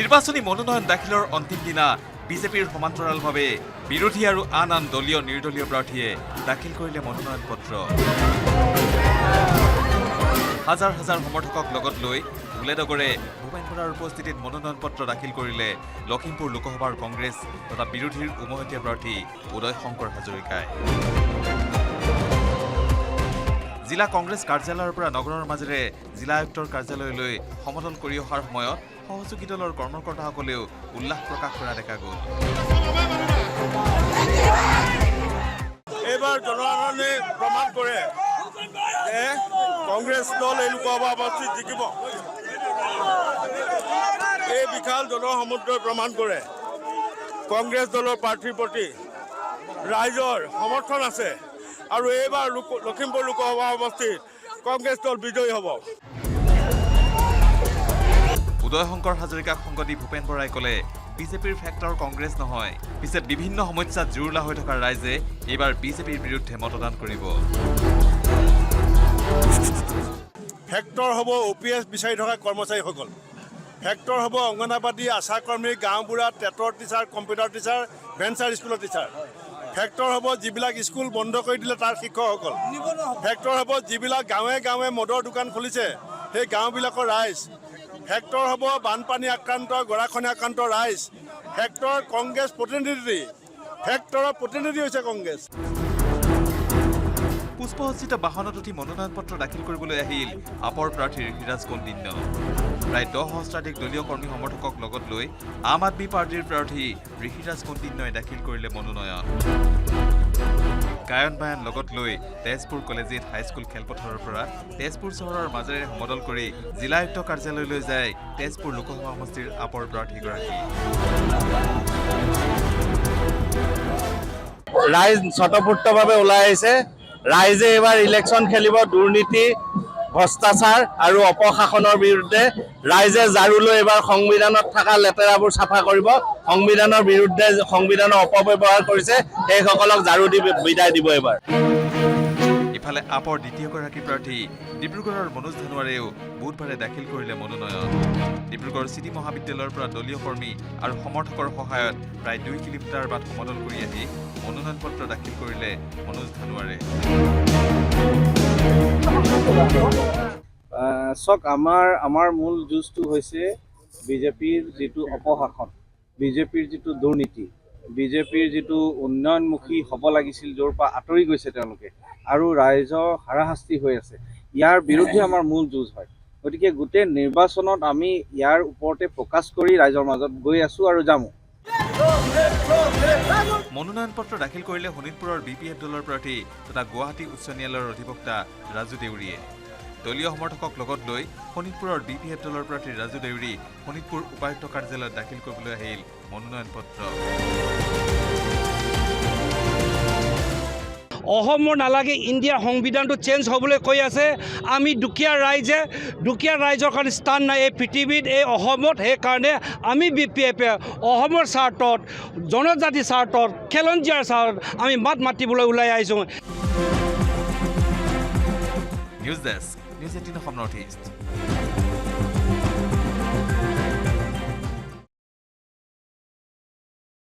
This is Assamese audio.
নিৰ্বাচনী মনোনয়ন দাখিলৰ অন্তিম দিনা বিজেপিৰ সমান্তৰালভাৱে বিৰোধী আৰু আন দলীয় নিৰ্দলীয় প্ৰাৰ্থীয়ে দাখিল কৰিলে মনোনয়ন পত্ৰ। হাজাৰ হাজাৰ সমৰ্থকক লগত লৈ ধুলেডগৰে ভূপেন বৰাৰ উপস্থিতিত মনোনয়ন পত্ৰ দাখিল কৰিলে লখিমপুৰ লোকসভাৰ কংগ্ৰেছ তথা বিৰোধীৰ উমৈহতীয়া প্ৰাৰ্থী উদয় শংকৰ হাজৰিকাই। জিলা কংগ্ৰেছ কাৰ্যালয়ৰ পৰা নগৰৰ মাজেৰে জিলা আয়ুক্তৰ কাৰ্যালয়লৈ সমদল কৰি অহাৰ সময়ত সহযোগী দলৰ কৰ্মকৰ্তাসকলেও উল্লাস প্ৰকাশ কৰা দেখা গ'ল। এইবাৰ জনসাধাৰণে প্ৰমাণ কৰে যে কংগ্ৰেছ দল এই লোকসভা সমষ্টিত জিকিব। এই বিশাল জনসমুদ্ৰই প্ৰমাণ কৰে কংগ্ৰেছ দলৰ প্ৰাৰ্থীৰ প্ৰতি ৰাইজৰ সমৰ্থন আছে আৰু এইবাৰ লখিমপুৰ লোকসভা সমষ্টিত কংগ্ৰেছ দল বিজয়ী হ'ব। উদয় শংকৰ হাজৰিকাক সংগ দি ভূপেন বৰাই ক'লে বিজেপিৰ ফেক্টৰ কংগ্ৰেছ নহয়, পিছে বিভিন্ন সমস্যাত জুৰুলা হৈ থকা ৰাইজে এইবাৰ বিজেপিৰ বিৰুদ্ধে মতদান কৰিব। ফেক্টৰ হ'ব OPS বিচাৰি থকা কৰ্মচাৰীসকল, ফেক্টৰ হ'ব অংগনাবাদী, আশাকৰ্মী, গাঁওবুঢ়া, টেটৰ টিচাৰ, কম্পিউটাৰ টিচাৰ, ভেঞ্চাৰ স্কুলৰ টিচাৰ। ফেক্টৰ হ'ব যিবিলাক স্কুল বন্ধ কৰি দিলে তাৰ শিক্ষকসকল। ফেক্টৰ হ'ব যিবিলাক গাঁৱে গাঁৱে মদৰ দোকান খুলিছে সেই গাঁওবিলাকৰ ৰাইজ। ফেক্টৰ হ'ব বানপানী আক্ৰান্ত, গৰাখহনীয়া আক্ৰান্ত ৰাইজ। ফেক্টৰ কংগ্ৰেছ প্ৰতিনিধি, ফেক্টৰৰ প্ৰতিনিধি হৈছে কংগ্ৰেছ। পুষ্পসজ্জিত বাহনত উঠি মনোনয়ন পত্ৰ দাখিল কৰিবলৈ আহিল আপৰ প্ৰাৰ্থী ঋষিৰাজ কৌণ্ডিন্য। প্ৰায় 10 সহস্ৰাধিক দলীয় কৰ্মী সমৰ্থকক লগত লৈ আম আদমী পাৰ্টীৰ প্ৰাৰ্থী ঋষিৰাজ কৌণ্ডিন্যই দাখিল কৰিলে মনোনয়ন। গায়ন বায়ন লগত লৈ তেজপুৰ কলেজিয়েট হাইস্কুল খেলপথাৰৰ পৰা তেজপুৰ চহৰৰ মাজেৰে সমদল কৰি জিলা আয়ুক্ত কাৰ্যালয়লৈ যায় তেজপুৰ লোকসভা সমষ্টিৰ আপৰ প্ৰাৰ্থীগৰাকী। ৰাইজ স্বতঃস্ফূৰ্তভাৱে ওলাই আহিছে। ৰাইজে এইবাৰ ইলেকশ্যন খেলিব দুৰ্নীতি, ভ্ৰষ্টাচাৰ আৰু অপশাসনৰ বিৰুদ্ধে। ৰাইজে ঝাৰু লৈ এইবাৰ সংবিধানত থকা লেতেৰাবোৰ চাফা কৰিব। সংবিধানৰ বিৰুদ্ধে সংবিধানৰ অপব্যৱহাৰ কৰিছে সেইসকলক ঝাৰু দি বিদায় দিব এইবাৰ। ইফালে আপৰ দ্বিতীয়গৰাকী প্ৰাৰ্থী ডিব্ৰুগড়ৰ মনোজ ধানোৱাৰেও বুধবাৰে দাখিল কৰিলে মনোনয়ন। ডিব্ৰুগড় চিটি মহাবিদ্যালয়ৰ পৰা দলীয় কৰ্মী আৰু সমৰ্থকৰ সহায়ত প্ৰায় 2 কিলোমিটাৰ বাট সমদল কৰি আহি মনোনয়ন পত্ৰ দাখিল কৰিলে মনোজ ধানোৱাৰে। চাওক, আমাৰ মূল যুঁজটো হৈছে বিজেপিৰ যিটো অপশাসন, বিজেপিৰ যিটো দুৰ্নীতি, বিজেপিৰ যিটো উন্নয়নমুখী হ'ব লাগিছিল য'ৰ পৰা আঁতৰি গৈছে তেওঁলোকে আৰু ৰাইজৰ হাৰাশাস্তি হৈ আছে, ইয়াৰ বিৰুদ্ধে আমাৰ মূল যুঁজ হয়। গতিকে গোটেই নিৰ্বাচনত আমি ইয়াৰ ওপৰতে ফ'কাছ কৰি ৰাইজৰ মাজত গৈ আছোঁ আৰু যামো। মনোনয়ন পত্ৰ দাখিল কৰিলে শোণিতপুৰৰ BPF দলৰ প্ৰাৰ্থী তথা গুৱাহাটী উচ্চ ন্যায়ালয়ৰ অধিবক্তা ৰাজু দেউৰীয়ে। দলীয় সমৰ্থকক লগত লৈ শোণিতপুৰৰ BPF দলৰ প্ৰাৰ্থী ৰাজু দেউৰী শোণিতপুৰ উপায়ুক্ত কাৰ্যালয়ত দাখিল কৰিবলৈ আহিল মনোনয়ন পত্ৰ। অসমৰ নালাগে, ইণ্ডিয়াৰ সংবিধানটো চেঞ্জ হ'বলৈ কৈ আছে। আমি দুখীয়া ৰাইজৰ কাৰণে স্থান নাই এই পৃথিৱীত, এই অসমত। সেইকাৰণে আমি BPF-এ অসমৰ স্বাৰ্থত, জনজাতিৰ স্বাৰ্থত, খেলঞ্জীয়াৰ স্বাৰ্থত আমি মাত মাতিবলৈ ওলাই আহিছোঁ। News desk, news 18 Assam north east.